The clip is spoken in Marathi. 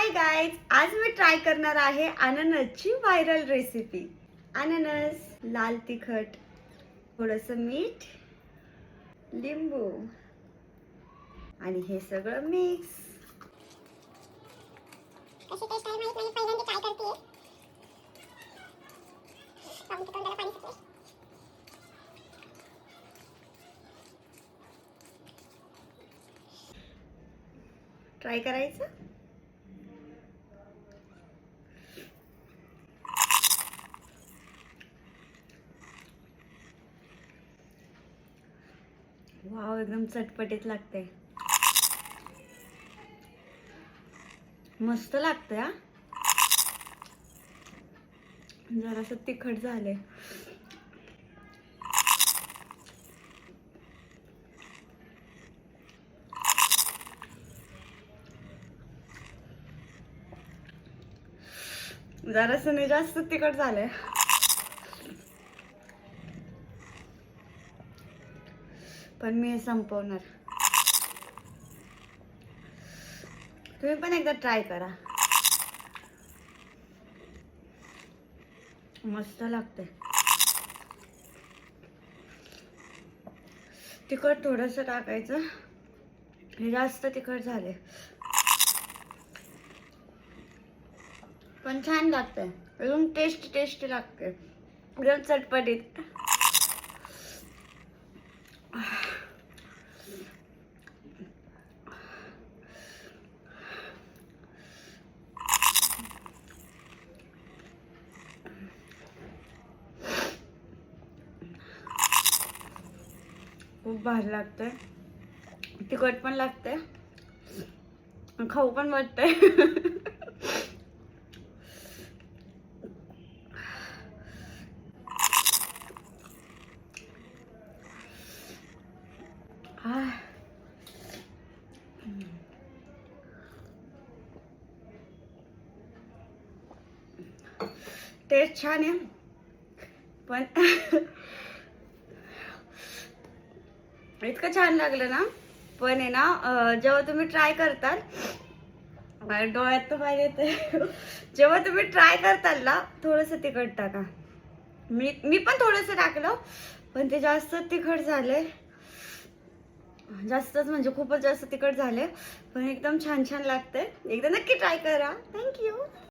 हाय गाइस, आज मी ट्राय करणार आहे अननसची व्हायरल रेसिपी। अननस, लाल तिखट, थोडंसं मीठ, लिंबू आणि हे सगळं मिक्स। कशी टेस्ट आहे माहित नाही, पहिल्यांदा ट्राय करते। पाहून तर तोंडाला पाणी सुटले। ट्राय करायचं। वाव, एकदम चटपटीत लागते, मस्त लागते। हा जरासं तिखट झाले। जरासं नाही, जास्त तिखट झालंय। पण मी हे संपवणार। तुम्ही पण एकदा ट्राय करा, मस्त लागते। तिखट थोडंसं टाकायचं, हे जास्त तिखट झाले, पण छान लागते। एकदम टेस्टी लागते, एकदम चटपटीत। खूप भारी लागते, तिखट पण लागते, खाऊ पण वाटते। टेस्ट छान आहे, पण इतकं छान लागलं ना। पण आहे ना, जेव्हा तुम्ही ट्राय करताल, डोळ्यात तर बाहेर येते। जेव्हा तुम्ही ट्राय करताल ना, थोडंसं तिखट टाका। मी पण थोडंसं टाकलं, पण ते जास्त तिखट झाले, जास्तच म्हणजे खूपच जास्त तिखट झाले। पण एकदम छान लागते, एकदा नक्की ट्राय करा। थँक्यू।